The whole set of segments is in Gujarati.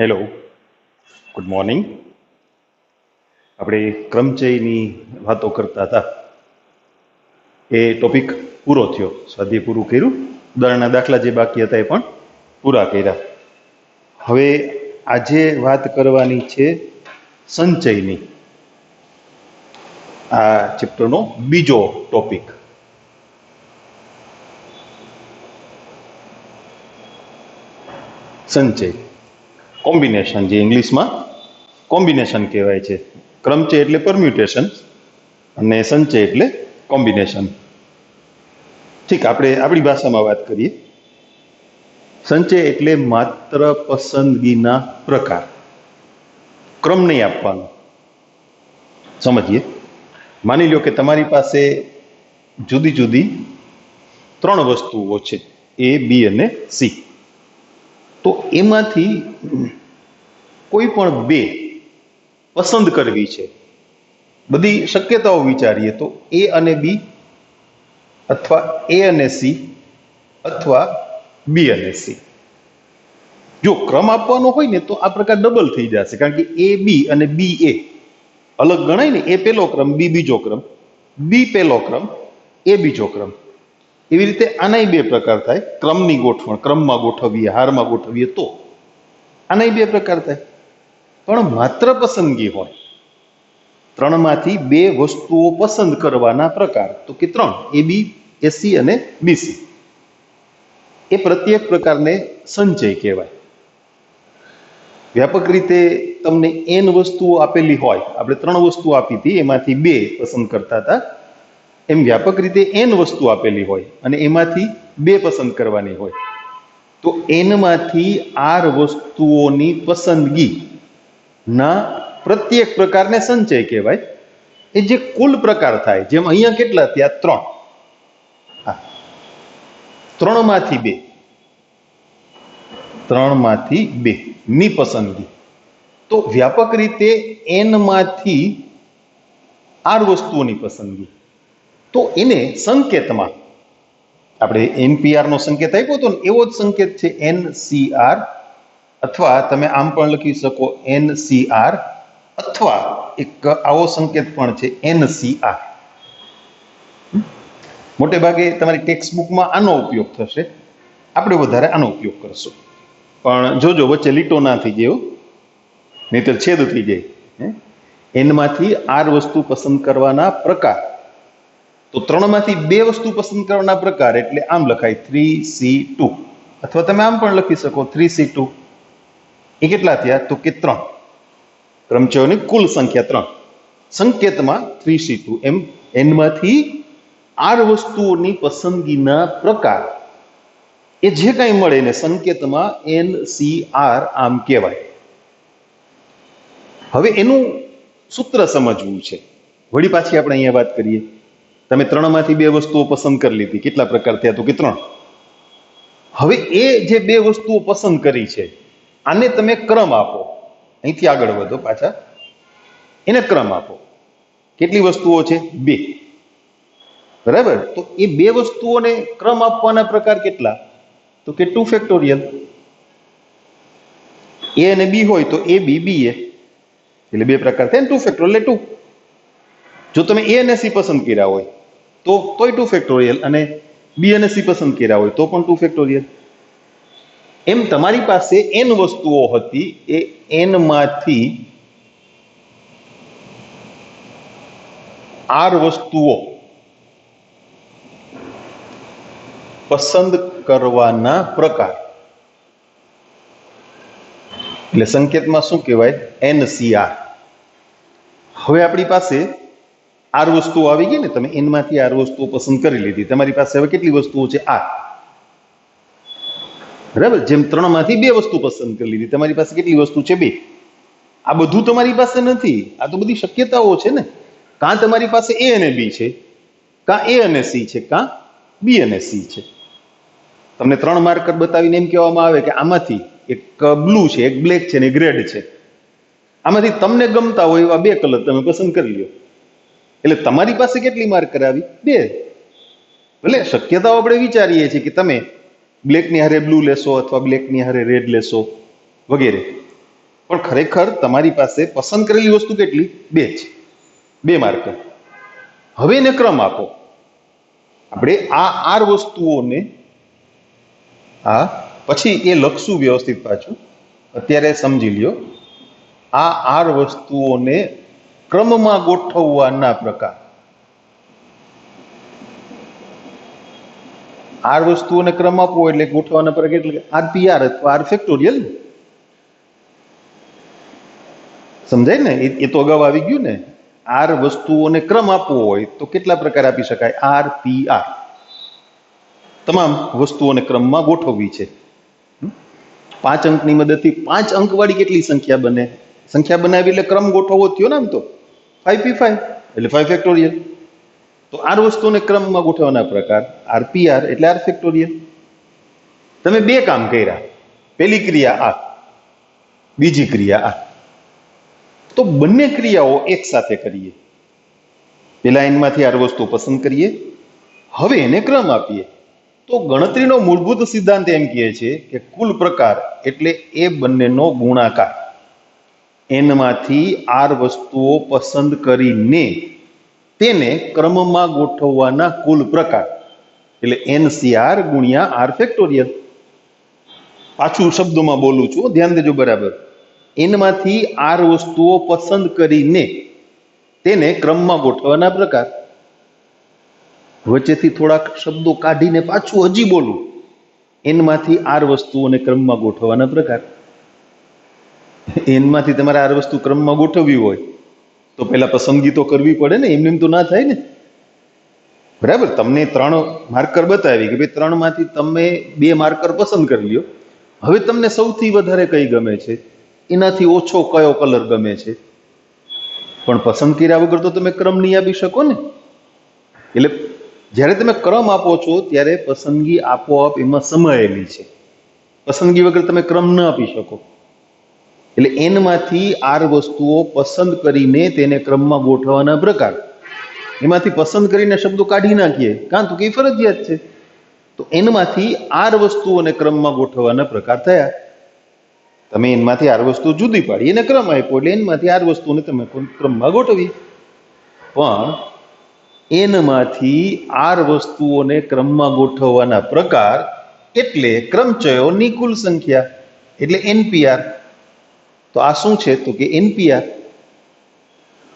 Hello, good morning. આપણે ક્રમચયની વાતો કરતા હતા. એ ટોપિક પૂરો થયો, સ્વાધ્યાય પૂરું કર્યું, ઉદાહરણના દાખલા જે બાકી હતા એ પણ પૂરા કર્યા. હવે આજે વાત કરવાની છે સંચયની. આ ચેપ્ટરનો બીજો ટોપિક. સંચય, કોમ્બિનેશન, જે ઇંગ્લિશમાં કોમ્બિનેશન કહેવાય છે. ક્રમચય એટલે પરમ્યુટેશન અને સંચય એટલે કોમ્બિનેશન. ઠીક, આપણે આપણી ભાષામાં વાત કરીએ. સંચય એટલે માત્ર પસંદગીના પ્રકાર, ક્રમ નહીં આપવાનો. સમજીએ. માની લો કે તમારી પાસે જુદી જુદી 3 વસ્તુઓ છે, A, B અને C. તો એમાંથી કોઈ પણ 2 પસંદ કરવી છે. બધી શક્યતાઓ વિચારીએ તો A અને B, અથવા A અને C, અથવા B અને C. જો ક્રમ આપવાનો હોય ને તો આ પ્રકાર ડબલ થઈ જશે, કારણ કે A B અને B A અલગ ગણાય ને. A પહેલો ક્રમ, B બીજો ક્રમ, B પહેલો ક્રમ, A બીજો ક્રમ. એવી રીતે આનાય 2 પ્રકાર થાય. ક્રમની ગોઠવણ, ક્રમમાં ગોઠવીએ, હારમાં ગોઠવીએ તો આનાય 2 પ્રકાર થાય. પણ માત્ર પસંદગી હોય, 3માંથી 2 વસ્તુઓ પસંદ કરવાના પ્રકાર, તો કે 3, AB, AC અને BC. એ પ્રત્યેક પ્રકારને સંચય કહેવાય. વ્યાપક રીતે તમને n વસ્તુઓ આપેલી હોય, આપણે 3 વસ્તુ આપી હતી, એમાંથી 2 પસંદ કરતા હતા. એમ વ્યાપક રીતે n વસ્તુ આપેલી હોય અને એમાંથી 2 પસંદ કરવાની હોય, તો n માંથી r વસ્તુઓની પસંદગી ના પ્રત્યેક પ્રકારને સંચય કહેવાય. એ જે કુલ પ્રકાર થાય, જેમ અહીંયા કેટલા થયા? 3 માંથી 2, 3 માંથી 2 ની પસંદગી. તો વ્યાપક રીતે n માંથી r વસ્તુઓની પસંદગી. તો એને સંકેતમાં આપણે NPR નો સંકેત આપ્યો હતો ને, એવો જ સંકેત છે NCR, અથવા તમે આમ પણ લખી શકો NCR, અથવા એક આવો સંકેત પણ છે NCR. મોટે ભાગે તમારી ટેક્સ્ટ બુકમાં આનો ઉપયોગ થશે, આપણે વધારે આનો ઉપયોગ કરશું. પણ જોજો વચ્ચે લીટો ના થઈ જાય, નહીતર છેદ થઈ જાય. n માંથી r વસ્તુ પસંદ કરવાના પ્રકાર. તો 3 માંથી 2 વસ્તુ પસંદ કરવાના પ્રકાર એટલે આમ લખાય 3C2, અથવા તમે આમ પણ લખી શકો 3C2. એ કેટલા થયા? તો કે 3. ક્રમચયોની કુલ સંખ્યા 3, સંકેતમાં 3C2. એમ n માંથી r વસ્તુઓની પસંદગીના પ્રકાર એ જે કાંઈ મળે ને સંકેતમાં NCR આમ કહેવાય. હવે એનું સૂત્ર સમજવું છે. વળી પાછી આપણે અહીંયા વાત કરીએ. તમે 3 માંથી 2 વસ્તુઓ પસંદ કરી લીધી, કેટલા પ્રકાર થયા? તો કે 3. હવે એ જે 2 વસ્તુઓ પસંદ કરી છે, આને તમે ક્રમ આપો. અહીંથી આગળ વધો પાછા, એને ક્રમ આપો. કેટલી વસ્તુઓ છે? 2. બરાબર. તો એ 2 વસ્તુઓને ક્રમ આપવાના પ્રકાર કેટલા? તો કે 2 ફેક્ટોરિયલ. A અને B હોય તો AB, BA, એટલે 2 પ્રકાર થાય ને, 2 ફેક્ટોરિયલ એટલે 2. જો તમે A અને C પસંદ કર્યા હોય તોય 2 ફેક્ટોરિયલ, અને B અને C પસંદ કર્યા હોય તો પણ 2 ફેક્ટોરિયલ. એમ તમારી પાસે n વસ્તુઓ હતી, એ n માંથી r વસ્તુઓ પસંદ કરવાના પ્રકાર, એટલે સંકેતમાં શું કહેવાય? NCR. હવે આપણી પાસે r વસ્તુઓ આવી ગઈ ને, તમે n માંથી r વસ્તુઓ પસંદ કરી લીધી. તમારી પાસે હવે કેટલી વસ્તુઓ છે? r. બરાબર. જેમ 3 માંથી 2 વસ્તુ પસંદ કરી લીધી, તમારી પાસે કેટલી વસ્તુ છે? 2. આ બધું તમારી પાસે નથી, આ તો બધી શક્યતાઓ છે ને. કાં તમારી પાસે A અને B છે, કાં A અને C છે, કાં B અને C છે. તમને 3 માર્કર બતાવીને એમ કહેવામાં આવે કે આમાંથી એક બ્લુ છે, એક બ્લેક છે, ને એક રેડ છે. આમાંથી તમને ગમતા હોય એવા 2 કલર તમે પસંદ કરી લો. એટલે તમારી પાસે કેટલી માર્કર આવી? 2. ભલે શક્યતાઓ આપણે વિચારીએ છીએ કે તમે બ્લેકની હારે બ્લુ લેશો, અથવા બ્લેકની હારે રેડ લેશો, વગેરે. પણ ખરેખર તમારી પાસે પસંદ કરેલી વસ્તુ કેટલી? 2 છે, 2 માર્કર. હવે એને ક્રમ આપો. આપણે આ R વસ્તુઓને પછી એ લખશું વ્યવસ્થિત પાછું, અત્યારે સમજી લ્યો. આ R વસ્તુઓને ક્રમમાં ગોઠવવાના પ્રકાર. R વસ્તુઓને ક્રમ આપવો એટલે ગોઠવવાના પ્રકાર એટલે RPR અથવા R ફેક્ટોરિયલ. સમજાય ને? એ તો અગાઉ આવી ગયું ને. R વસ્તુઓને ક્રમ આપવો હોય તો કેટલા પ્રકાર આપી શકાય? RPR. તમામ વસ્તુઓને ક્રમમાં ગોઠવવી છે. 5 અંકની મદદથી 5 અંક વાળી કેટલી સંખ્યા બને? સંખ્યા બનાવી એટલે ક્રમ ગોઠવવો થયો ને. આમ તો 5P5 એટલે 5 ફેક્ટોરિયલ. તો R વસ્તુઓને ક્રમમાં ગોઠવવાના પ્રકાર RPR એટલે R ફેક્ટોરિયલ. તમે 2 કામ કર્યા. પહેલી ક્રિયા આ, બીજી ક્રિયા આ. તો બંને ક્રિયાઓ એક સાથે કરીએ. પેલા એનમાંથી R વસ્તુ પસંદ કરીએ, હવે એને ક્રમ આપીએ. તો ગણતરીનો મૂળભૂત સિદ્ધાંત એમ કહે છે કે કુલ પ્રકાર એટલે એ બંનેનો ગુણાકાર. એનમાંથી R વસ્તુઓ પસંદ કરીને તેને ક્રમમાં ગોઠવવાના કુલ પ્રકાર એટલે NCR ગુણ્યા R ફેક્ટોરિયલ. પાછું શબ્દોમાં બોલું છું, ધ્યાન દેજો બરાબર. એનમાંથી R વસ્તુઓ પસંદ કરીને તેને ક્રમમાં ગોઠવવાના પ્રકાર. વચ્ચેથી થોડાક શબ્દો કાઢીને પાછું હજી બોલું. એનમાંથી R વસ્તુઓને ક્રમમાં ગોઠવવાના પ્રકાર. એનમાંથી તમારે R વસ્તુ ક્રમમાં ગોઠવવી હોય તો પહેલા પસંદગી તો કરવી પડે ને. એમ તો ના થાય ને. બરાબર? તમને 3 માર્કર બતાવી કે ભાઈ 3 માંથી તમે 2 માર્કર પસંદ કરી લ્યો. હવે તમને સૌથી વધારે કઈ ગમે છે, એનાથી ઓછો કયો કલર ગમે છે, પણ પસંદ કર્યા વગર તો તમે ક્રમ નહીં આપી શકો ને. એટલે જ્યારે તમે ક્રમ આપો છો ત્યારે પસંદગી આપોઆપ એમાં સમાયેલી છે. પસંદગી વગર તમે ક્રમ ન આપી શકો. એટલે એનમાંથી R વસ્તુઓ પસંદ કરીને તેને ક્રમમાં ગોઠવવાના પ્રકાર. એમાંથી પસંદ કરીને શબ્દો કાઢી નાખીએ કાં તો કઈ ફરજિયાત છે. તો એનમાંથી R વસ્તુઓને ક્રમમાં ગોઠવવાના પ્રકાર થયા. તમે એનમાંથી R વસ્તુ જુદી પાડી એને ક્રમ આપ્યો એટલે એનમાંથી R વસ્તુઓને તમે ક્રમમાં ગોઠવી. પણ એનમાંથી R વસ્તુઓને ક્રમમાં ગોઠવવાના પ્રકાર એટલે ક્રમચયોની કુલ સંખ્યા એટલે NPR. તો આ શું છે? તો કે NPR.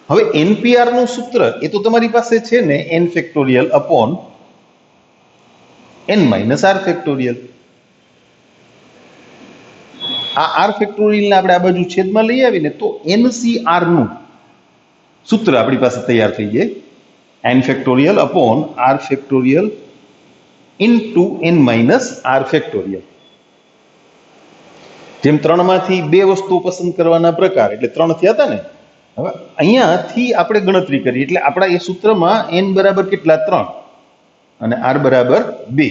હવે NPR નું સૂત્ર એ તો તમારી પાસે છે ને, N factorial upon N minus R factorial. આ R ફેક્ટોરિયલને આપણે આ બાજુ છેદમાં લઈ આવીને તો NCR નું સૂત્ર આપણી પાસે તૈયાર થઈ જાય. N factorial upon R factorial into N minus R factorial. જેમ 3 માંથી 2 વસ્તુઓ પસંદ કરવાના પ્રકાર એટલે 3 થયા હતા ને. હવે અહીંયાથી આપણે ગણતરી કરી એટલે આપણા એ સૂત્રમાં N બરાબર કેટલા? 3 અને R બરાબર 2.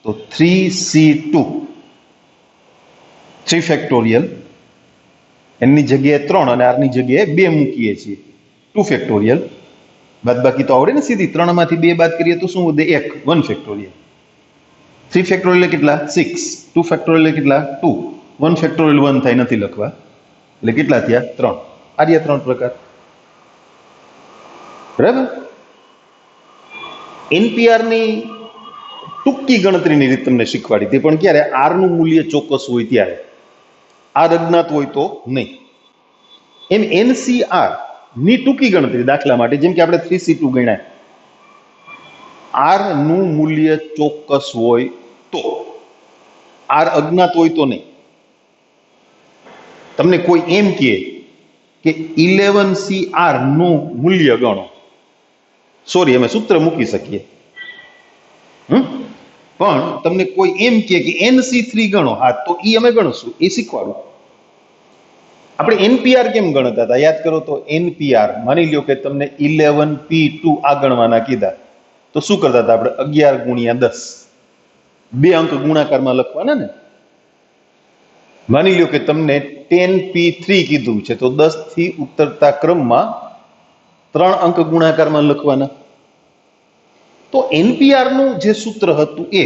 તો 3C2 3 ફેક્ટોરિયલ. N ની જગ્યાએ 3 અને R ની જગ્યાએ 2 મૂકીએ છીએ. 2 ફેક્ટોરિયલ. બાદબાકી તો આવડે ને સીધી. 3 માંથી 2 બાદ કરીએ તો શું વધે? 1 ફેક્ટોરિયલ. 3 ફેક્ટોરિયલ કેટલા? 6. 2 ફેક્ટોરિયલ કેટલા? 2. 1 ફેક્ટોરિયલ 1 થાય, નથી લખવા. એટલે કેટલા થયા? 3. આ રહ્યા 3 પ્રકાર. બરાબર? NPR ની ટૂંકી ગણતરીની રીત તમને શીખવાડી હતી, પણ ક્યારે? R નું મૂલ્ય ચોક્કસ હોય ત્યારે. R અજ્ઞાત હોય તો નહીં. એમ NCR ની ટૂંકી ગણતરી, દાખલા માટે જેમ કે આપણે 3C2 ગણ્યા, R નું મૂલ્ય ચોક્કસ હોય તો. R અજ્ઞાત હોય તો નહીં. તમને કોઈ એમ કહે કે 11CR નું મૂલ્ય ગણો, સોરી અમે સૂત્ર મૂકી શકીએ. પણ તમને કોઈ એમ કહે કે NC3 ગણો, હા તો એ અમે ગણશું, એ શીખવાડું. આપણે NPR કેમ ગણતા હતા યાદ કરો તો. NPR માની લ્યો કે તમને 11P2 આ ગણવાના કીધા તો શું કરતા હતા આપણે? 11 ગુણ્યા 10, 2 અંક ગુણાકારમાં લખવાના ને. માની લ્યો કે તમને 10P3 કીધું છે તો 10 થી ઉતરતા ક્રમમાં 3 અંક ગુણાકારમાં લખવાના. તો NPR નું જે સૂત્ર હતું એ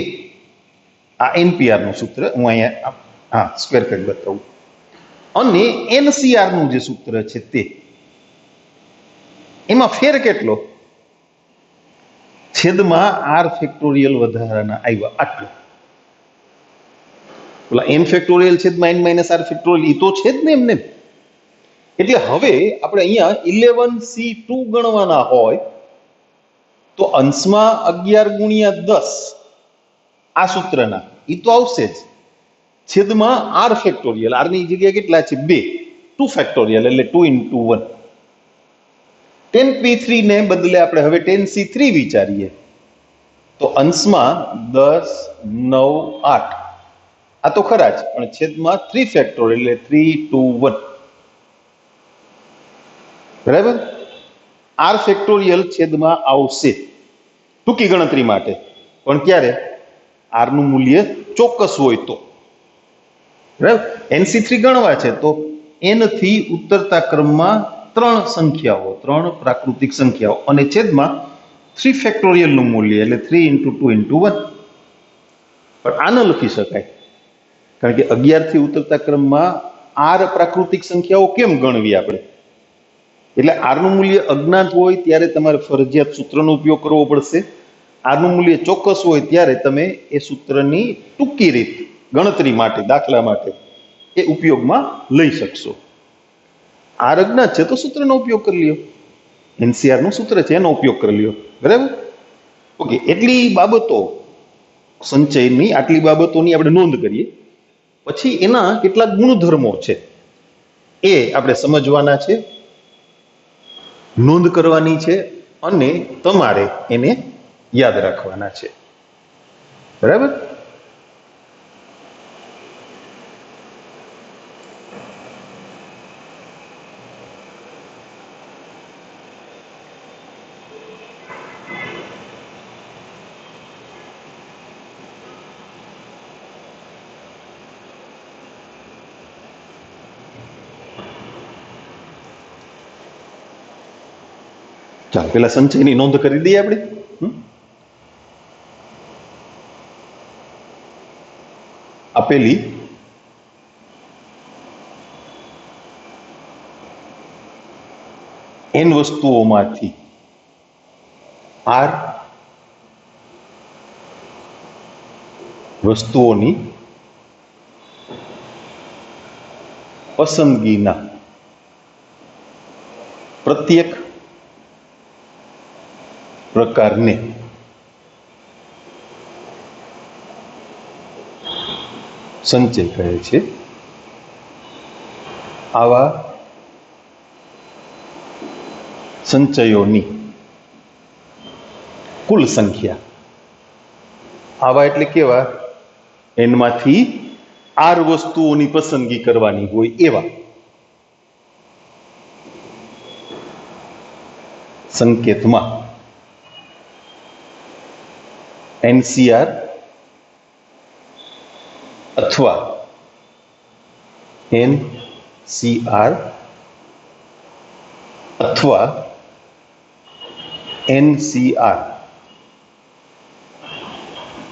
આ NPR નું સૂત્ર હું અહીંયા સ્ક્વેર કરી બતાવું. અને NCR નું જે સૂત્ર છે તે, એમાં ફેર કેટલો? છેદમાં R ફેક્ટોરિયલ વધારાના આવ્યા આટલું. ઓલા n ફેક્ટોરિયલ છેદમાં n માઇનસ R ફેક્ટોરિયલ એ તો છે જ ને એમને. એટલે હવે આપણે અહીંયા 11C2 ગણવાના હોય તો અંશમાં 11 ગુણ્યા 10 આ સૂત્રના એ તો આવશે જ, છેદમાં R ફેક્ટોરિયલ, R ની જગ્યાએ કેટલા છે? 2, 2 ફેક્ટોરિયલ એટલે 2 into 1. 10p3 ને બદલે આપણે હવે 10c3 વિચારીએ તો અંશમાં 10, 9, 8 આ તો ખરા જ, પણ છેદમાં 3 ફેક્ટોરિયલ એટલે 3, 2, 1. બરાબર? R ફેક્ટોરિયલ છેદમાં આવશે ટૂંકી ગણતરી માટે, પણ ક્યારે? R નું મૂલ્ય ચોક્કસ હોય તો. બરાબર? NC3 ગણવા છે તો n થી ઉતરતા ક્રમમાં 3 સંખ્યાઓ, 3 પ્રાકૃતિક સંખ્યાઓ અને છેદમાં 3 ફેક્ટોરિયલ નું મૂલ્ય એટલે 3 into 2 into 1. પણ આ ન લખી શકાય, કારણ કે 11 થી ઉતરતા ક્રમમાં R પ્રાકૃતિક સંખ્યાઓ કેમ ગણવી આપણે? એટલે R નું મૂલ્ય અજ્ઞાત હોય ત્યારે તમારે ફરજિયાત સૂત્રનો ઉપયોગ કરવો પડશે. R નું મૂલ્ય ચોક્કસ હોય ત્યારે તમે એ સૂત્રની ટૂંકી રીત ગણતરી માટે, દાખલા માટે એ ઉપયોગમાં લઈ શકશો. R અજ્ઞાત છે તો સૂત્રનો ઉપયોગ કરી લ્યો, NCR નું સૂત્ર છે એનો ઉપયોગ કરી લ્યો. બરાબર? ઓકે, એટલી બાબતો સંચયની, આટલી બાબતોની આપણે નોંધ કરીએ. પછી એના કેટલાક ગુણધર્મો છે એ આપણે સમજવાના છે, નોંધ કરવાની છે અને તમારે એને યાદ રાખવાના છે. બરાબર? ચાલો પેલા સંચયની નોંધ કરી દઈએ આપણે. આપેલી n વસ્તુઓમાંથી R વસ્તુઓની પસંદગીના પ્રત્યેક પ્રકારને સંચય કહે છે. આવા સંચયોની કુલ સંખ્યા, આવા એટલે કેવા? n માંથી R વસ્તુઓની પસંદગી કરવાની હોય એવા સંકેતમાં NCR અથવા NCR અથવા NCR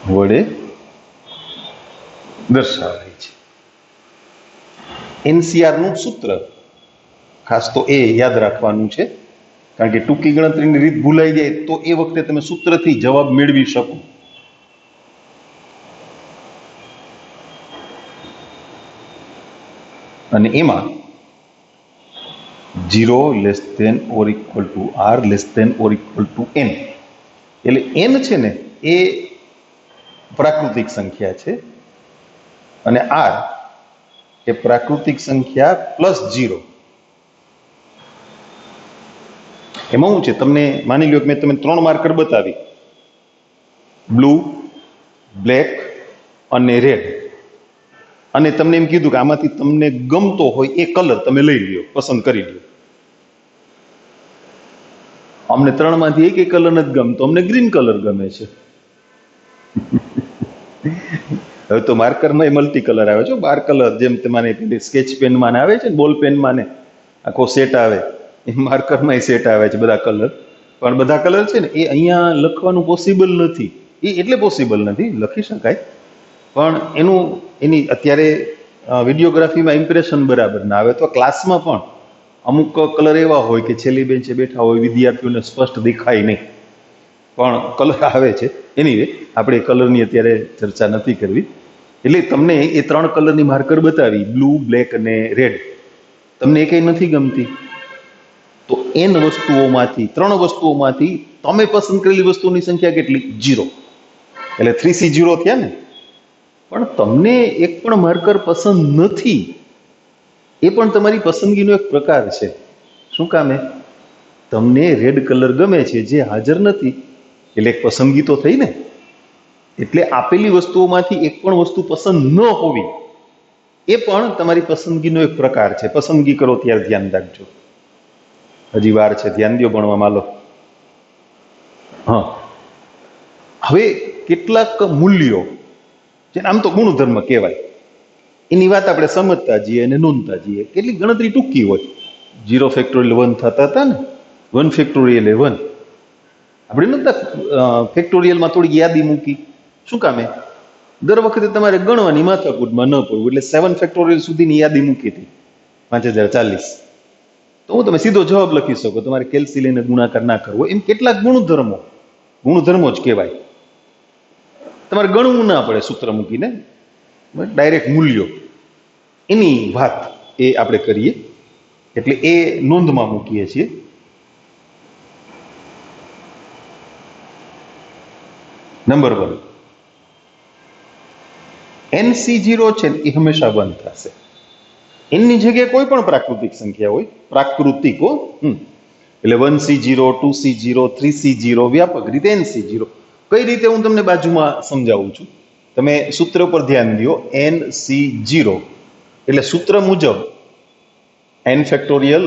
વડે દર્શાવાય છે. NCR નું સૂત્ર ખાસ તો એ યાદ રાખવાનું છે, કારણ કે ટૂંકી ગણતરીની રીત ભૂલાઈ જાય તો એ વખતે તમે સૂત્રથી જવાબ મેળવી શકો. અને એમાં 0 less than or equal to R less than or equal to n, એટલે n છે ને એ પ્રાકૃતિક સંખ્યા છે અને R એ પ્રાકૃતિક સંખ્યા પ્લસ 0. એમાં શું છે, તમને માની લો કે મેં તમને 3 માર્કર બતાવી, બ્લુ, બ્લેક અને રેડ, અને તમને એમ કીધું કે આમાંથી તમને ગમતો હોય એ કલર તમે લઈ લ્યો, પસંદ કરી લ્યો. અમને 3 માંથી એક કલર નથી ગમતો, અમને ગ્રીન કલર ગમે છે. હવે તો માર્કરમાં મલ્ટી કલર આવે છે, 12 કલર, જેમ તમારે સ્કેચ પેનમાં આવે છે ને, બોલ પેનમાં ને આખો સેટ આવે, એ માર્કરમાં સેટ આવે છે બધા કલર. પણ બધા કલર છે ને એ અહીંયા લખવાનું પોસિબલ નથી. એ એટલે પોસિબલ નથી, લખી શકાય પણ એની અત્યારે વિડીયોગ્રાફીમાં ઇમ્પ્રેશન બરાબર ના આવે તો ક્લાસમાં પણ અમુક કલર એવા હોય કે છેલ્લી બેન્ચે બેઠા હોય વિદ્યાર્થીઓને સ્પષ્ટ દેખાય નહીં, પણ કલર આવે છે. એનીવે આપણે કલરની અત્યારે ચર્ચા નથી કરવી. એટલે તમને એ 3 કલરની માર્કર બતાવી, બ્લુ, બ્લેક અને રેડ. તમને એ કંઈ નથી ગમતી તો n વસ્તુઓમાંથી 3 વસ્તુઓમાંથી તમે પસંદ કરેલી વસ્તુની સંખ્યા કેટલી? 0. એટલે 3C0 થયા ને. પણ તમને એક પણ માર્કર પસંદ નથી, એ પણ તમારી પસંદગીનો એક પ્રકાર છે. શું કામે? તમને રેડ કલર ગમે છે જે હાજર નથી, એટલે એક પસંદગી તો થઈ ને. એટલે આપેલી વસ્તુઓમાંથી એક પણ વસ્તુ પસંદ ન હોવી એ પણ તમારી પસંદગીનો એક પ્રકાર છે. પસંદગી કરો ત્યારે ધ્યાન રાખજો. હજી વાર છે, ધ્યાન દો ભણવામાં. લો હા, હવે કેટલાક મૂલ્યો જે આમ તો ગુણધર્મ કહેવાય, એની વાત આપણે સમજતા જઈએ અને નોંધતા જઈએ. કેટલી ગણતરી ટૂંકી હોય. 0 ફેક્ટોરિયલ 1 થતા હતા ને, 1 ફેક્ટોરિયલ 1. આપણે નહોતા ફેક્ટોરિયલમાં થોડીક યાદી મૂકી. શું કામે? દર વખતે તમારે ગણવાની માથાકૂટમાં ન પડવું, એટલે 7 ફેક્ટોરિયલ સુધીની યાદી મૂકી હતી, 5040. તો હું તમે સીધો જવાબ લખી શકો, તમારે કેલ્સી લઈને ગુણાકાર ના કરવો. એમ કેટલાક ગુણધર્મો જ કહેવાય. તમારે ગણવું ના પડે સૂત્ર મૂકીને, ડાયરેક્ટ મૂલ્યો એની વાત એ આપણે કરીએ. એટલે એ નોંધમાં મૂકીએ છીએ. નંબર 1, NC0 છે ને એ હંમેશા 1 થશે. એની જગ્યાએ કોઈ પણ પ્રાકૃતિક સંખ્યા હોય, પ્રાકૃતિકો, એટલે 1C0, 2C0, 3C0, વ્યાપક રીતે NC0. કઈ રીતે હું તમને બાજુમાં સમજાવું છું. તમે સૂત્ર પર ધ્યાન દો. NC0 એટલે સૂત્ર મુજબ n factorial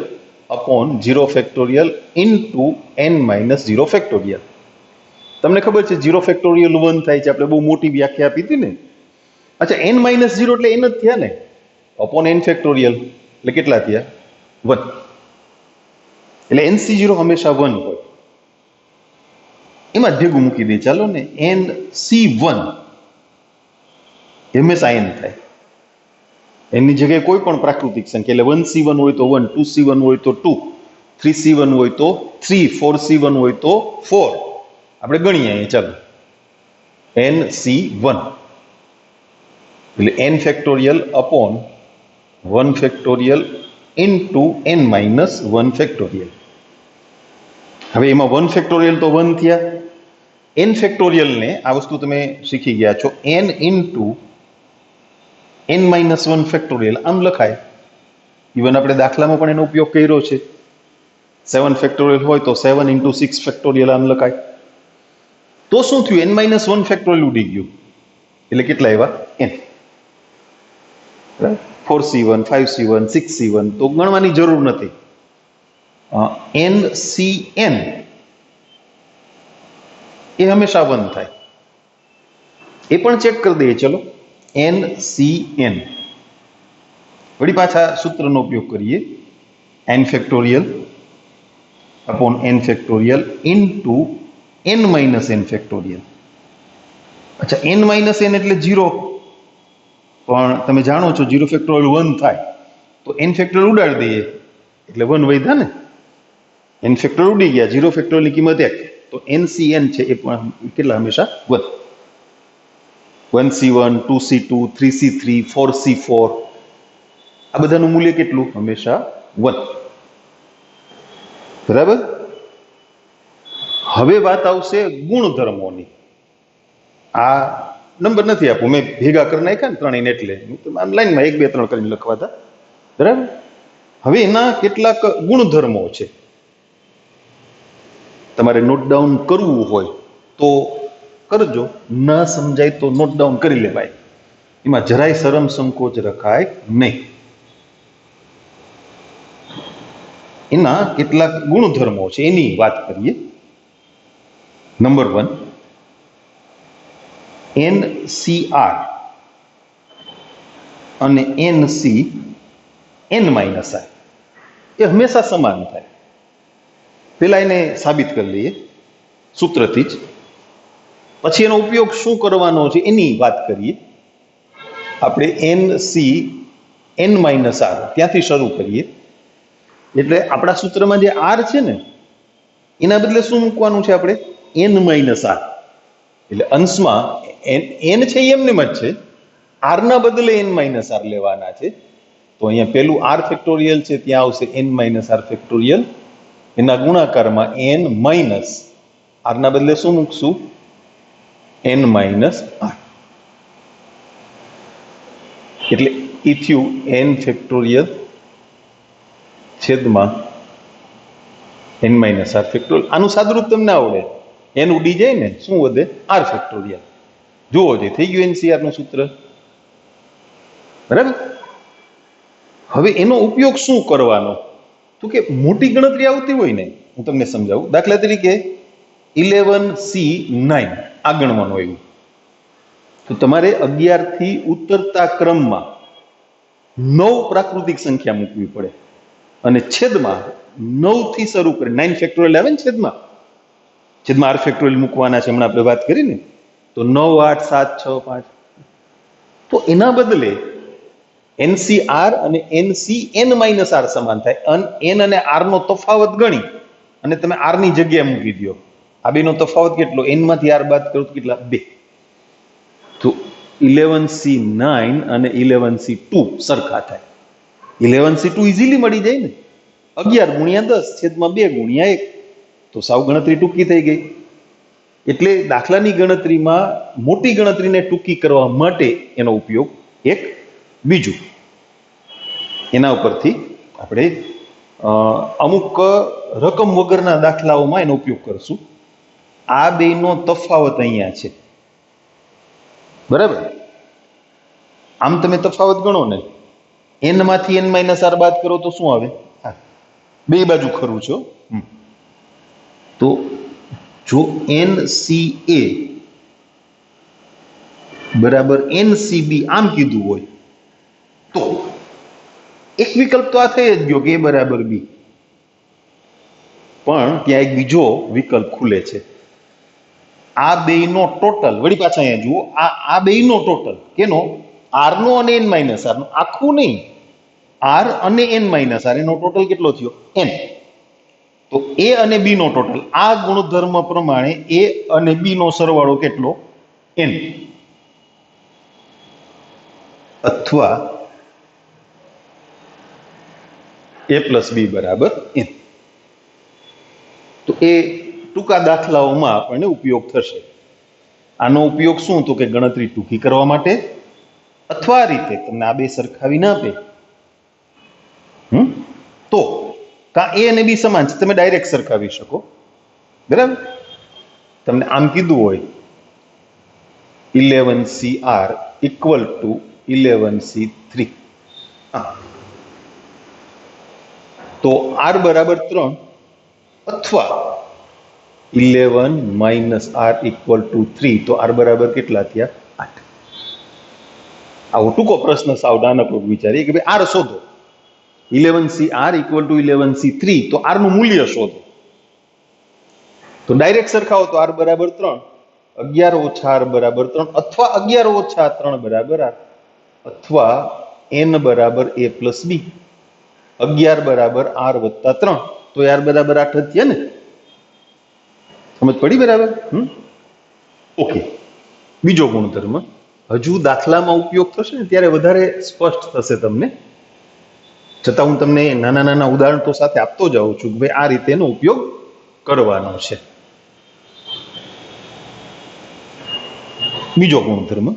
upon 0 factorial into n-0 factorial. તમને ખબર છે 0 ફેક્ટોરિયલ 1 થાય છે. આપણે બહુ મોટી વ્યાખ્યા આપી હતી ને. અચ્છા, n-0 એટલે n જ થયા ને, અપોન n ફેક્ટોરિયલ એટલે કેટલા થયા? 1. એટલે NC0 હંમેશા 1 હોય. એમાં ભેગું મૂકી દે ચાલો ને. NC1 હંમેશા n થાય. એની જગ્યાએ કોઈ પણ પ્રાકૃતિક સંખ્યા, એટલે 1C1 હોય તો 1, 2C1 હોય તો 2, 3C1 હોય તો 3, 4C1 હોય તો 4. આપણે ગણીએ અહીં ચાલો. NC1 એટલે n factorial upon 1 factorial into n-1 factorial. હવે એમાં 1 ફેક્ટોરિયલ તો 1 થયા. n ફેક્ટોરિયલને આ વસ્તુ તમે શીખી ગયા છો, n ઇન્ટુ n-1 ફેક્ટોરિયલ આમ લખાય. ઇવન આપણે દાખલામાં પણ એનો ઉપયોગ કર્યો છે. 7 ફેક્ટોરિયલ હોય તો 7 ઇન્ટુ 6 ફેક્ટોરિયલ આમ લખાય. તો શું થયું? n-1 ફેક્ટોરિયલ ઉડી ગયું. એટલે કેટલા આવ્યા? n. 4C1, 5C1, 6C1 તો ગણવાની જરૂર નથી. NCN એ હંમેશા 1 થાય. એ પણ ચેક કરી દઈએ ચલો. NCN વળી પાછા સૂત્રનો ઉપયોગ કરીએ. n factorial upon n factorial into n-n factorial. અચ્છા, n-n એટલે 0, પણ તમે જાણો છો 0 ફેક્ટોરિયલ 1 થાય તો n ફેક્ટોરિયલ ઉડાડી દઈએ એટલે 1 વધ્યા ને. n ફેક્ટોરિયલ ઉડી ગયા, 0 ફેક્ટોરિયલની કિંમત 1, તો NCN છે એ પણ કેટલા? હંમેશા 1. 1C1, 2C2, 3C3, 4C4 આ બધાનું મૂલ્ય કેટલું? હંમેશા 1. બરાબર. હવે વાત આવશે ગુણધર્મોની. આ નંબર નથી આપું, મેં ભેગા કરી નાખ્યા ને ત્રણેય, એટલે લાઈનમાં 1, 2, 3 કરીને લખવા હતા. બરાબર. હવે એના કેટલાક ગુણધર્મો છે. તમારે નોટ ડાઉન કરવું હોય તો કરજો, ન સમજાય તો નોટ ડાઉન કરી લેવાય. એમાં જરાય શરમ સંકોચ રખાય નહીં. એના કેટલાક ગુણધર્મો છે એની વાત કરીએ. નંબર 1, NCR અને NCN-R એ હંમેશા સમાન થાય. પેલા એને સાબિત કરી લઈએ સૂત્રથી જ, પછી એનો ઉપયોગ શું કરવાનો છે એની વાત કરીએ. આપણે NC n માઇનસ આર, ત્યાંથી શરૂ કરીએ. એટલે આપણા સૂત્રમાં જે આર છે ને એના બદલે શું મૂકવાનું છે આપણે? n minus R. એટલે અંશમાં n છે એમને જ છે, આર ના બદલે n માઇનસ આર લેવાના છે. તો અહીંયા પેલું આર ફેક્ટોરિયલ છે, ત્યાં આવશે n માઇનસ આર ફેક્ટોરિયલ. એના ગુણાકારમાં n માઇનસ આર ના બદલે શું મૂકશું? n minus R. એટલે ઈ થયું n ફેક્ટોરિયલ છેદમાં n માઇનસ આર ફેક્ટોરિયલ. આનું સાદુરૂપ તમને આવડે, n ઉડી જાય ને શું વધે? R factorial. જુઓ જે થઈ ગયું NCR નું સૂત્ર, બરાબર. હવે એનો ઉપયોગ શું કરવાનો? તો કે મોટી ગણતરી આવતી હોય ને, હું તમને સમજાવું. દાખલા તરીકે 11C9 આ ગણવાનું આવ્યું, તો તમારે 11 થી ઉતરતા ક્રમમાં 9 પ્રાકૃતિક સંખ્યા મૂકવી પડે અને છેદમાં 9 થી શરૂ કરી 9 ફેક્ટોરિયલ આવે ને છેદમાં આર ફેક્ટોરિયલ મૂકવાના છે, હમણાં આપણે વાત કરી ને. તો 9, 8, 7, 6, 5. તો એના બદલે NCR અને NCn માઇનસ આર સમાન થાય. n અને આર નો તફાવત ગણી અને તમે આર ની જગ્યાએ મૂકી દો. આ બેનો તફાવત કેટલો? n માંથી આર બાદ કરો તો કેટલા? 2. તો 11C9 અને 11C2 સરખા થાય. 11C2 ઇઝીલી મળી જાય ને, 11 ગુણ્યા 10 છેદમાં 2 ગુણ્યા 1. તો સાવ ગણતરી ટૂંકી થઈ ગઈ. એટલે દાખલાની ગણતરીમાં મોટી ગણતરીને ટૂંકી કરવા માટે એનો ઉપયોગ એક. બીજું, એના ઉપરથી આપણે અમુક રકમ વગરના દાખલાઓમાં એનો ઉપયોગ કરશું. આ બેનો તફાવત અહીંયા છે, બરાબર. આમ તમે તફાવત ગણો ને, n માંથી n માઇનસ આર બાદ કરો તો શું આવે? બે બાજુ ખરું છો. તો જો NCA બરાબર NCB આમ કીધું હોય તો એક વિકલ્પ તો આ થઈ જ ગયો કે A બરાબર B, પણ ત્યાં એક બીજો વિકલ્પ ખુલે છે. આ બેયનો ટોટલ, વળી પાછા અહીંયા જુઓ, આ બેયનો ટોટલ કેનો? આર નો અને n માઇનસ આર નો, આખું નહીં, આર અને n માઇનસ આર, એનો ટોટલ કેટલો થયો? n. તો A અને B નો ટોટલ, આ ગુણધર્મ પ્રમાણે A અને B નો સરવાળો કેટલો? n. અથવા A પ્લસ B બરાબર n. તો એ ટૂંકા દાખલાઓમાં આપણને ઉપયોગ થશે. આનો ઉપયોગ શું? તો કે ગણતરી ટૂંકી કરવા માટે, અથવા આ રીતે તમને આ બે સરખાવી ના આપે તો કાં A અને B સમાન છે, તમે ડાયરેક્ટ સરખાવી શકો, બરાબર. તમને આમ કીધું હોય 11CR ઇક્વલ ટુ 11C3, તો R બરાબર 3 અથવા 11 માઇનસ R ઇક્વલ ટુ 3, તો R બરાબર કેટલા થયા? 8. આવો ટૂંકો પ્રશ્ન સાવ નાનકડો વિચારીએ કે ભાઈ R શોધો. 11CR ઇક્વલ ટુ 11C3, તો R નું મૂલ્ય શોધો. તો ડાયરેક્ટ સરખાવો તો R બરાબર 3, 11 ઓછા R બરાબર 3, અથવા 11 ઓછા 3 બરાબર R, અથવા n બરાબર A પ્લસ B, 11 બરાબર R વત્તા 3, તો R બરાબર 8 જ થયા ને. સમજ પડી? બરાબર. ઓકે. બીજો ગુણધર્મ હજુ દાખલામાં ઉપયોગ થશે ને ત્યારે વધારે સ્પષ્ટ થશે તમને, છતાં હું તમને નાના નાના ઉદાહરણ તો સાથે આપતો જાઉં છું કે ભાઈ આ રીતે એનો ઉપયોગ કરવાનો છે. બીજો ગુણધર્મ,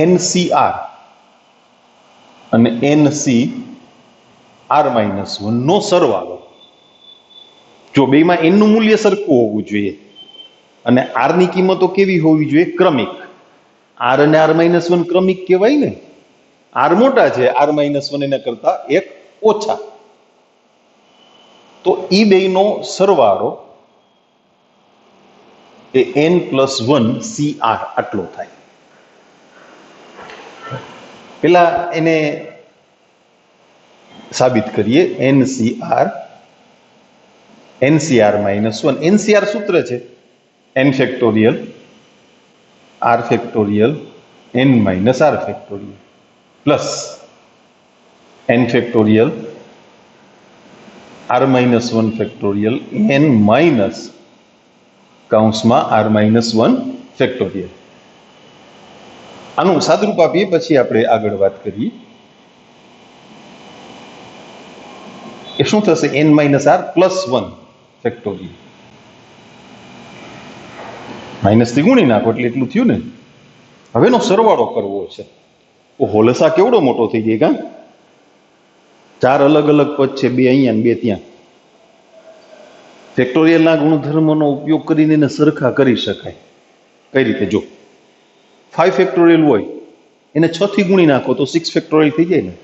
NCR અને NCR માઇનસ 1 નો સરવાળો. જો બેમાં n નું મૂલ્ય સરખું હોવું જોઈએ અને r ની કિંમતો કેવી હોવી જોઈએ? ક્રમિક. r અને r માઇનસ 1 ક્રમિક કહેવાય ને. r મોટા છે, r માઇનસ 1 એના કરતા 1 ઓછા. તો એ બેયનો સરવાળો એ n પ્લસ 1 CR આટલો થાય. પેલા એને સાબિત કરીએ. NCR માઇનસ 1, NCR સૂત્ર છે n factorial r factorial n minus r factorial plus n factorial r minus 1 factorial n minus કૌંસમાં r માઇનસ 1 ફેક્ટોરિયલ. આનું સાદરૂપ આપીએ પછી આપણે આગળ વાત કરીએ. એ શું થશે? n minus r plus 1 factorial. Minus થી ગુણી નાખો એટલે એટલું થયું ને. હવે એનો સરવાળો કરવો છે. ઓહો, લસા કેવડો મોટો થઈ જાય કા? 4 અલગ અલગ પદ છે, 2 અહીંયા ને 2 ત્યાં. ફેક્ટોરિયલના ગુણધર્મોનો ઉપયોગ કરીને એને સરખા કરી શકાય. કઈ રીતે? જો 5 ફેક્ટોરિયલ હોય એને 6 થી ગુણી નાખો તો 6 ફેક્ટોરિયલ થઈ જાય ને.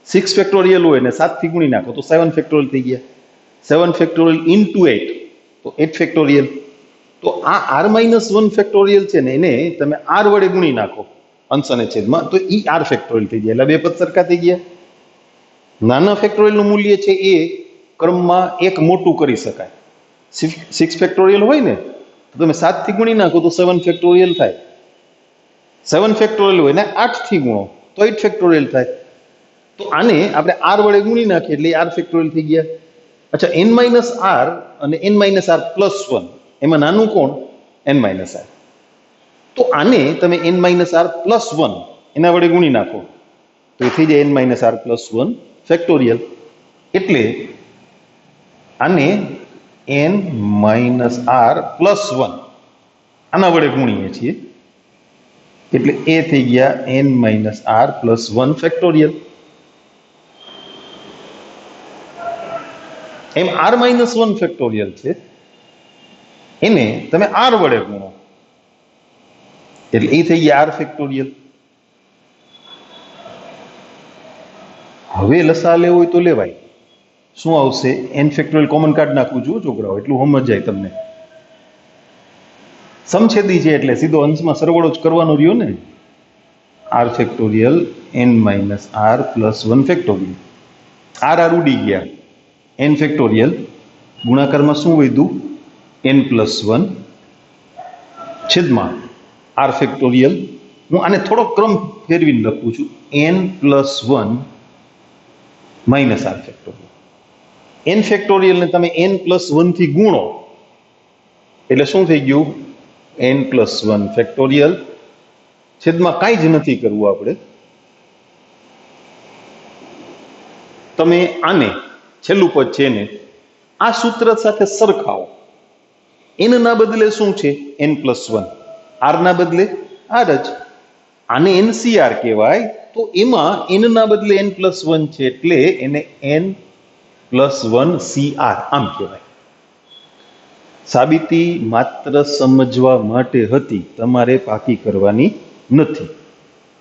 6 ફેક્ટોરિયલ હોય ને 7 થી ગુણી નાખો તો 7 ફેક્ટોરિયલ થઈ ગયા. 7 ફેક્ટોરિયલ ઇન્ટુ 8 તો 8 ફેક્ટોરિયલ. તો આ r માઇનસ 1 ફેક્ટોરિયલ છે ને એને તમે r વડે ગુણી નાખો અંશ અને છેદમાં તો ઈ r ફેક્ટોરિયલ થઈ જાય. એટલે બે પદ સરખા થઈ ગયા. નાના ફેક્ટોરિયલનું મૂલ્ય છે એ ક્રમમાં એક મોટું કરી શકાય. 6 ફેક્ટોરિયલ હોય ને તો તમે 7 થી ગુણી નાખો તો 7 ફેક્ટોરિયલ થાય. 7 ફેક્ટોરિયલ હોય ને 8 થી ગુણો તો 8 ફેક્ટોરિયલ થાય. તો આને આપણે r વડે ગુણી નાખીએ એટલે r ફેક્ટોરિયલ થઈ ગયા. અચ્છા, n માઇનસ r અને n માઇનસ r પ્લસ 1 એમાં નાનું કોણ? n minus r. તો આને તમે n માઇનસ r પ્લસ 1 એના વડે ગુણી નાખો તો એ થઈ જાય n minus r plus 1 factorial. એટલે આને n માઇનસ r પ્લસ 1 આના વડે ગુણીએ છીએ એટલે એ થઈ ગયા n minus r plus 1 factorial. એમ r માઇનસ 1 ફેક્ટોરિયલ છે એને તમે r વડે ગુણો એટલે એ થઈ ગયા r ફેક્ટોરિયલ. હવે લસા લેવો હોય તો લેવાય. શું આવશે? n ફેક્ટોરિયલ કોમન કાર્ડ નાખવું જુઓ છોકરાઓ, એટલું સમજ જાય તમને. સમછેદી છે એટલે સીધો અંશમાં સરવાળો જ કરવાનો રહ્યો ને. r factorial n minus r plus 1 factorial. r ઉડી ગયા. n ફેક્ટોરિયલ ગુણાકારમાં શું વધ્યું? n પ્લસ 1 છેદમાં r ફેક્ટોરિયલ. હું આને થોડો ક્રમ ફેરવીને લખું છું. n plus 1 minus r factorial. n ફેક્ટોરિયલને તમે n પ્લસ 1 થી ગુણો એટલે શું થઈ ગયું? n પ્લસ 1 ફેક્ટોરિયલ છેદમાં કાંઈ જ નથી કરવું આપણે. તમે આને છેલ્લું પદ છે ને આ સૂત્ર સાથે સરખાવો. n ના બદલે શું છે? n plus 1. r ના બદલે r જ. આને NCR કહેવાય. તો એમાં n ના બદલે n પ્લસ 1 છે એટલે એને n પ્લસ 1 CR આમ કહેવાય. સાબિતી માત્ર સમજવા માટે હતી, તમારે પાકી કરવાની નથી.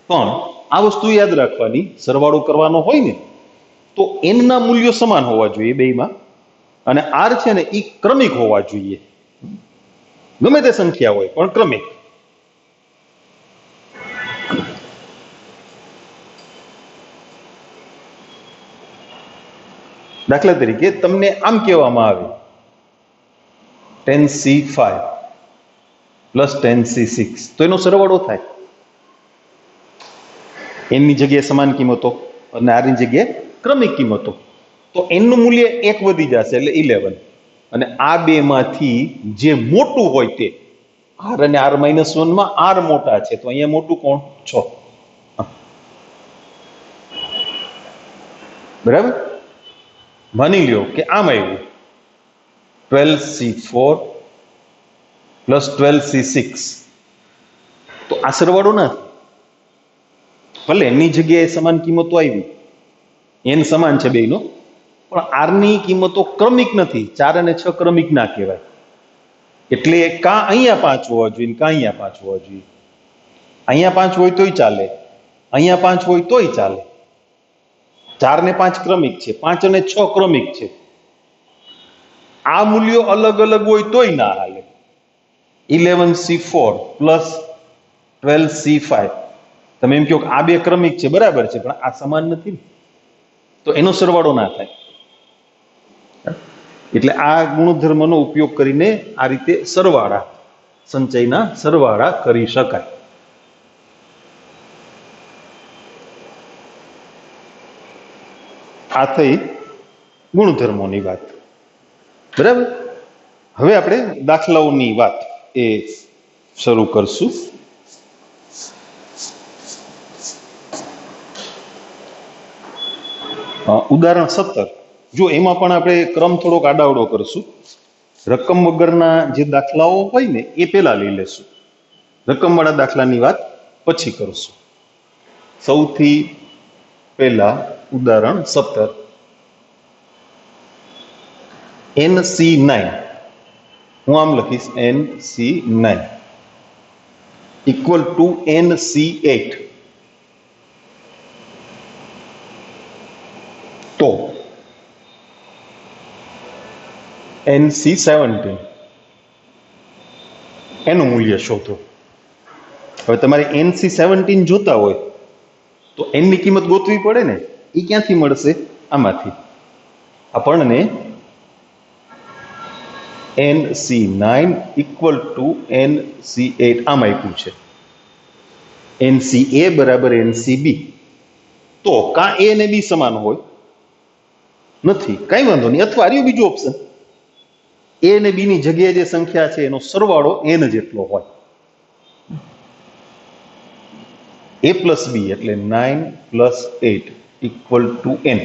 પણ આ વસ્તુ યાદ રાખવાની, સરવાળો કરવાનો હોય ને તો n ના મૂલ્યો સમાન હોવા જોઈએ બેયમાં, અને r છે ને એ ક્રમિક હોવા જોઈએ. ગમે તે સંખ્યા હોય પણ ક્રમિક. દાખલા તરીકે તમને આમ કહેવામાં આવે 10c5 પ્લસ 10c6 તો એનો સરવાળો થાય. n ની જગ્યાએ સમાન કિંમતો અને r ની જગ્યાએ ક્રમિક કિંમતો. તો n નું મૂલ્ય 1 વધી જશે એટલે 11. અને આ બે માંથી જે મોટું હોય તે r અને r માઇનસ 1 માં r મોટા છે તો અહીંયા મોટું કોણ? 6. બરાબર. માની લ્યો કે આમ આવ્યું 12c4 પ્લસ 12c6 તો આ સરવાળો ના. ભલે એની જગ્યાએ સમાન કિંમતો આવી, n સમાન છે બેયનો, પણ r ની કિંમતો ક્રમિક નથી. 4 અને 6 ક્રમિક ના કહેવાય. એટલે કા અહીંયા 5 હોવા જોઈએ, કા અહીંયા 5 હોવા જોઈએ. અહીંયા 5 હોય તોય ચાલે, અહીંયા 5 હોય તોય ચાલે. 4 ને 5 ક્રમિક છે, 5 અને 6 ક્રમિક છે. આ મૂલ્યો અલગ અલગ હોય તોય ના હાલે. 11c4 પ્લસ 12c5 તમે એમ કહો કે આ બે ક્રમિક છે, બરાબર છે, પણ આ સમાન નથી તો એનો સરવાળો ના થાય. એટલે આ ગુણધર્મનો ઉપયોગ કરીને આ રીતે સરવાળા સંચયના સરવાળા કરી શકાય. આ થઈ ગુણધર્મોની વાત. બરાબર. હવે આપણે દાખલાઓની વાત એ શરૂ કરશું. ઉદાહરણ 17. જો એમાં પણ આપણે ક્રમ થોડોક આડાવડો કરશું. રકમ વગરના જે દાખલાઓ હોય ને એ પહેલા લઈ લેશું, રકમવાળા દાખલાની વાત પછી કરશું. સૌથી પહેલા ઉદાહરણ 17. NC9, હું આમ લખીશ NC9 ઇક્વલ ટુ NC8. તો NC17 એનું મૂલ્ય શોધો. હવે તમારે NC17 જોતા હોય તો n ની કિંમત ગોતવી પડે ને. એ ક્યાંથી મળશે? આમાંથી. આપણને NC9 ઇક્વલ ટુ NC8 આમ આપ્યું છે. NCA બરાબર NCB. તો કાં A ને B સમાન હોય નથી, કઈ વાંધો નહીં, અથવા આર્યું બીજું ઓપ્શન, A ને B ની જગ્યાએ જે સંખ્યા છે એનો સરવાળો n જેટલો હોય. A પ્લસ B એટલે 9 પ્લસ 8 ઇક્વલ ટુ n.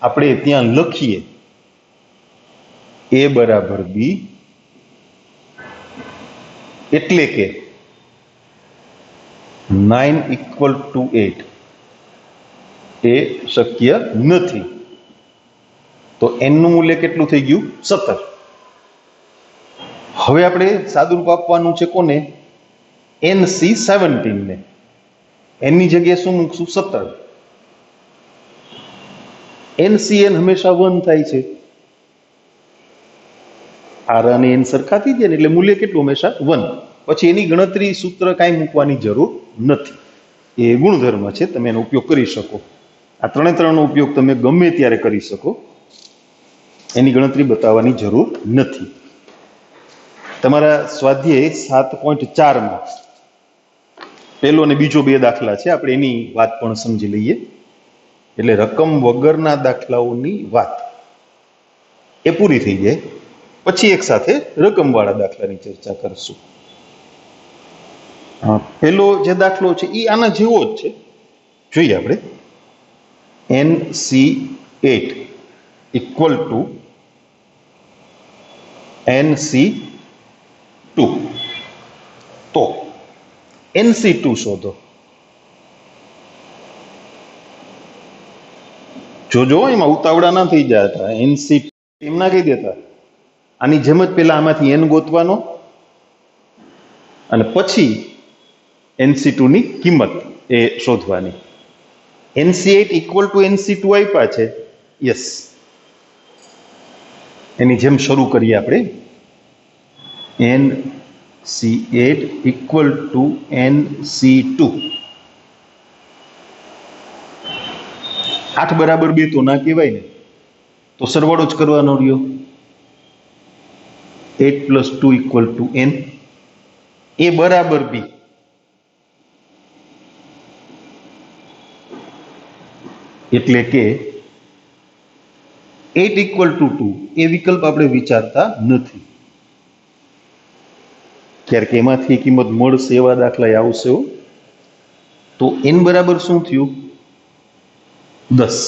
આપણે ત્યાં લખીએ A બરાબર B એટલે કે 9 ઇક્વલ ટુ 8 એ શક્ય નથી. તો n નું મૂલ્ય કેટલું થઈ ગયું? 17. હવે આપણે સાદુરૂપ આપવાનું છે કોને? NC17 ને. n ની જગ્યાએ શું મૂકશું? 17. NCN હંમેશા 1 થાય છે. r અને n સરખા થઈ જાય ને એટલે મૂલ્ય કેટલું? હંમેશા 1. પછી એની ગણતરી સૂત્ર કાંઈ મૂકવાની જરૂર નથી. એ ગુણધર્મ છે, તમે એનો ઉપયોગ કરી શકો. આ ત્રણનો ઉપયોગ તમે ગમે ત્યારે કરી શકો, એની ગણતરી બતાવવાની જરૂર નથી. તમારા સ્વાધ્યાય 7.4 પહેલો અને બીજો 2 દાખલા છે, આપણે એની વાત પણ સમજી લઈએ. એટલે રકમ વગરના દાખલાઓની વાત એ પૂરી થઈ જાય પછી એક સાથે રકમવાળા દાખલાની ચર્ચા કરશું. પહેલો જે દાખલો છે એ આના જેવો જ છે, જોઈએ આપણે. NC8 equal to NC2. તો NC2 શોધો. જોજો એમાં ઉતાવળા ના થઈ જતા. NC એમ ના કહી દેતા. આની જેમ જ પેલા આમાંથી n ગોતવાનો અને પછી NC2 ની કિંમત એ શોધવાની. NC8 ઇક્વલ ટુ NC2 આપ્યા છે. યસ, એની જેમ શરૂ કરીએ આપણે. NC8 equal to NC2. 8 બરાબર 2 તો ના કહેવાય ને, તો સરવાળો જ કરવાનો રહ્યો. 8 plus 2 equal to n. A બરાબર B. એટલે કે 8 ઇક્વલ ટુ 2 એ વિકલ્પ આપણે વિચારતા નથી. ક્યારેક એમાંથી કિંમત મળશે એવા દાખલા આવશે. તો n બરાબર શું થયું? 10.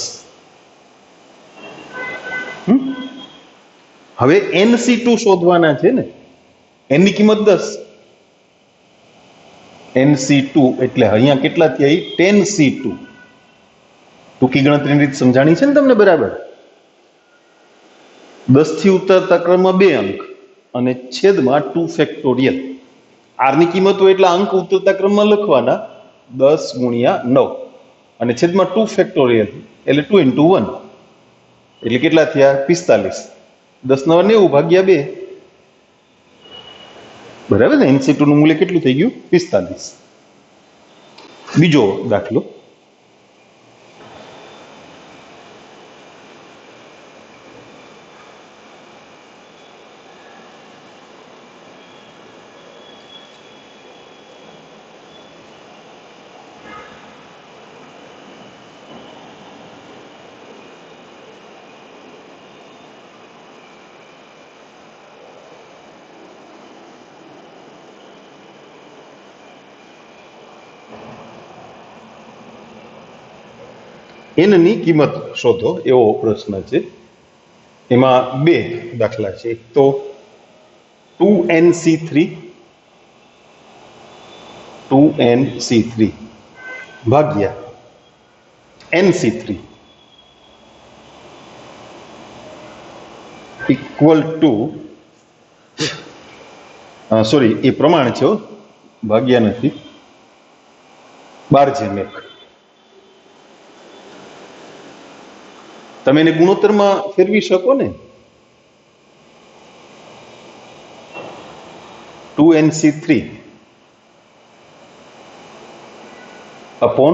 હવે NC2 શોધવાના છે ને, n ની કિંમત 10. NC2 એટલે અહીંયા કેટલા થયા? 10C2. ટૂંકી ગણતરીની રીત સમજાણી છે ને તમને બરાબર? 10 થી ઉતરતા ક્રમમાં 2 અંક અને છેદમાં 2 ફેક્ટોરિયલ. r ની કિંમત હોય એટલે અંક ઉતરતા ક્રમમાં લખવાના, 10 ગુણ્યા 9 અને છેદમાં 2 ફેક્ટોરિયલ એટલે 2 into 1 એટલે કેટલા થયા? 45. 10 9 90 ભાગ્યા 2. બરાબર ને? NC2 નું મૂલ્ય કેટલું થઈ ગયું? 45. બીજો દાખલો. n ની કિંમત શોધો એવો પ્રશ્ન છે. એમાં બે દાખલા છે. એક તો 2nc3 ભાગ્યા nc3 ઇક્વલ ટુ સોરી એ પ્રમાણ છે ભાગ્યા નથી 12/1. તમે એને ગુણોત્તરમાં ફેરવી શકો ને. 2nc3 upon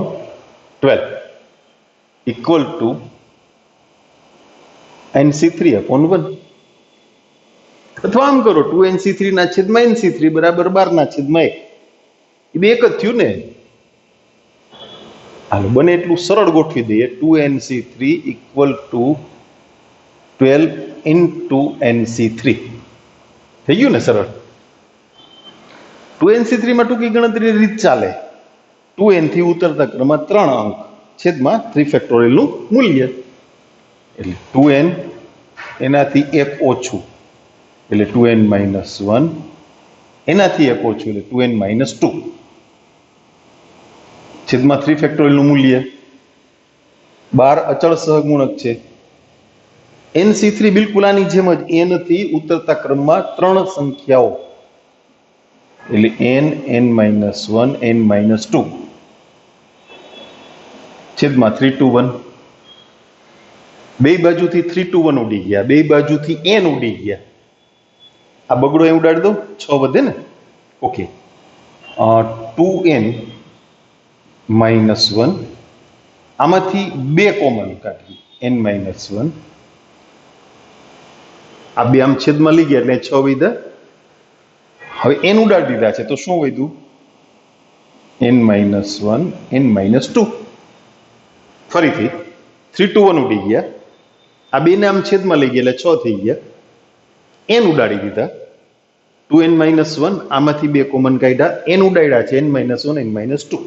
12 equal to nc3 upon 1. અથવા આમ કરો 2nc3 ના છેદમાં nc3 બરાબર 12 ના છેદમાં 1. એ બે એક જ થયું ને. હાલો બને એટલું સરળ ગોઠવી દઈએ. 2nc3 equal to 12 into nc3 થઈ ગયું ને સરળ. 2nc3 માં ટૂંકી ગણતરી રીત ચાલે. 2n થી ઉતરતા ક્રમમાં 3 અંક છેદમાં 3 ફેક્ટોરિયલ નું મૂલ્ય એટલે 2n એનાથી 1 ઓછું એટલે 2n - 1 એનાથી 1 ઓછું એટલે 2n - 2 છેદમાં 3 ફેક્ટોરિયલ નું મૂલ્ય. 12 અચળ સહગુણક છે. nc3 બિલકુલ આની જેમ જ n થી ઉતરતા ક્રમમાં 3 સંખ્યાઓ એટલે n, n - 1, n - 2 છેદમાં 3 to 1. બે બાજુથી 3 to 1 ઉડી ગયા, બે બાજુથી n ઉડી ગયા. આ બગડો એ ઉડાડી દો, 6 વધે ને. ઓકે, 2n - 1 આમાંથી 2 કોમન કાઢી n - 1. આ બે આમ છેદમાં લઈ ગયા એટલે 6 વધ્યા. હવે n ઉડાડી દીધા છે તો શું વધ્યું? n - 1, n - 2. ફરીથી 3 to 1 ઉડી ગયા. આ બે ને આમ છેદમાં લઈ ગયા એટલે 6 થઈ ગયા. n ઉડાડી દીધા. 2n - 1 આમાંથી 2 કોમન કાઢ્યા, n ઉડાડ્યા છે n - 1, n - 2.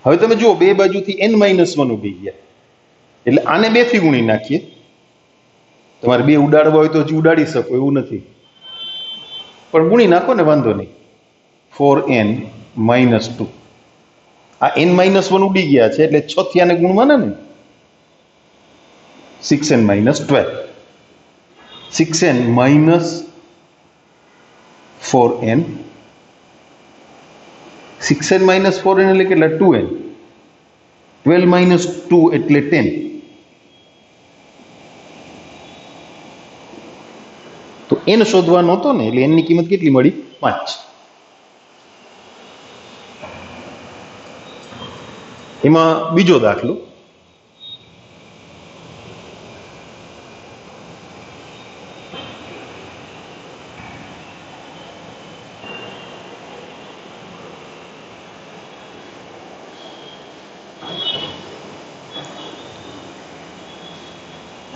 હવે તમે જુઓ બે બાજુથી n - 1 ઉડી ગયા એટલે આને 2 થી ગુણી નાખીએ. તમારે 2 ઉડાડવા હોય તો હજી ઉડાડી શકો એવું નથી, પણ ગુણી નાખો ને વાંધો નહીં. 4n - 2. આ n - 1 ઉડી ગયા છે એટલે 6 થી આને ગુણવાના ને. 6n - 12. 6n - 4n. 6n - 4n એટલે કેટલા? 2n. 12 - 2 એટલે 10. તો n શોધવાનો હતો ને એટલે n ની કિંમત કેટલી મળી? 5. એમાં બીજો દાખલો.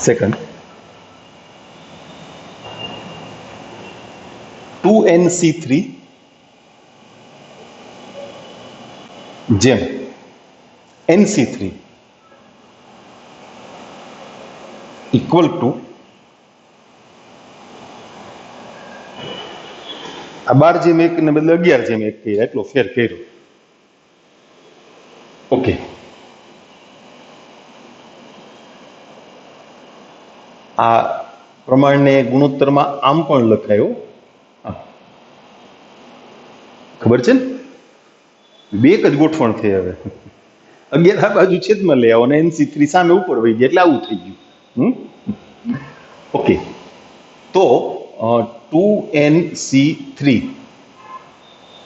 સેકન્ડ 2nc3 જેમ nc3 ઇક્વલ ટુ આ 12/1 ને બદલે 11/1 કર્યા, એટલો ફેર કર્યો. ઓકે, આ પ્રમાણને ગુણોત્તરમાં આમ પણ લખાયો. ખબર છે ને? બે એક જ ગોઠવણ થઈ. હવે 11 આ બાજુ છેદમાં લઈ આવો અને nc3 સામે ઉપર વહી ગયા એટલે આવું થઈ ગયું. ઓકે, તો 2nc3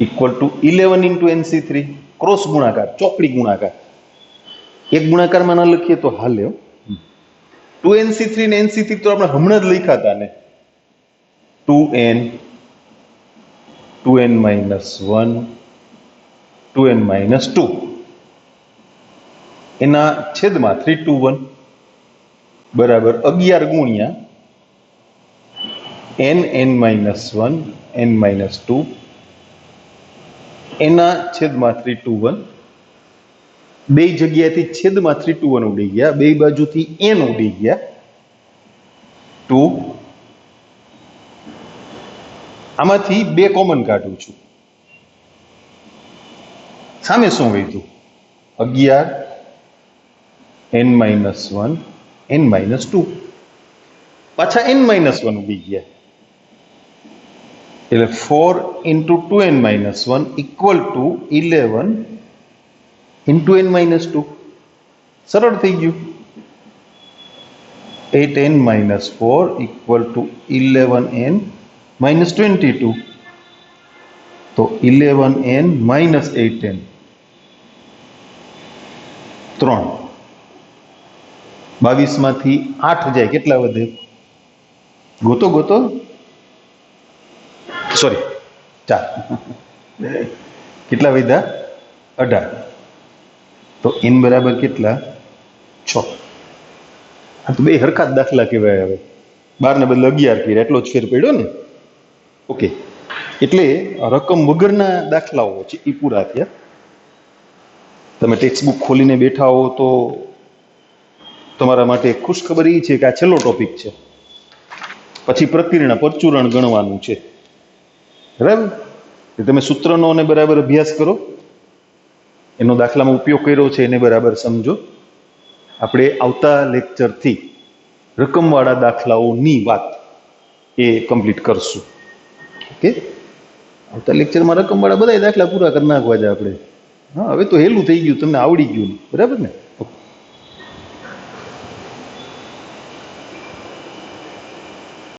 equal to 11 into nc3 cross ગુણાકાર, ચોકડી ગુણાકાર. એક ગુણાકારમાં ના લખીએ તો હાલે. 2nc3 ને nc3 તો આપણે હમણાં જ લખ્યા હતા ને. 2n - 1 2n - 2 એના છેદમાં 3 to 1 બરાબર 11 ગુણ્યા n - 1 n - 2 એના છેદમાં 3 to 1 બે જગ્યાએથી છેદમાંથી 2 ઉડી ગયા, બે બાજુથી n ઉડી ગયા, 2. આમાંથી 2 કોમન કાઢું છું, સામે શું વધ્યું? 11 n - 1 n - 2, પાછા n - 1 ઉડી ગયા, એટલે 4 × 2n - 1 = 11 × n - 2. સરળ થઈ ગયું. 8n - 4 = 11n - 22. તો 11n - 8n 3. 22 માંથી 8 જાય, કેટલા વધે? ગોતો સોરી 4. કેટલા વધ્યા? 18. તો n બરાબર કેટલા? 6. આ તો બે હરખા જ દાખલા કહેવાય. હવે 12 ને બદલે 11 કર્યા, એટલો જ ફેર પડ્યો ને. ઓકે, એટલે રકમ વગરના દાખલાઓ છે એ પૂરા થયા. તમે ટેક્સ્ટ બુક ખોલીને બેઠા હો તો તમારા માટે ખુશખબર એ છે કે આ છેલ્લો ટોપિક છે, પછી પ્રકીર્ણ પરચુરણ ગણવાનું છે. બરાબર? તમે સૂત્રનો અને બરાબર અભ્યાસ કરો, એનો દાખલામાં ઉપયોગ કર્યો છે એને બરાબર સમજો. આપણે આવતા લેક્ચરથી રકમવાળા દાખલાઓની વાત એ કમ્પ્લીટ કરશું. ઓકે, આવતા લેક્ચરમાં રકમવાળા બધા દાખલા પૂરા કરી નાખવા છે આપણે. હા, હવે તો હેલું થઈ ગયું, તમને આવડી ગયું. બરાબર ને?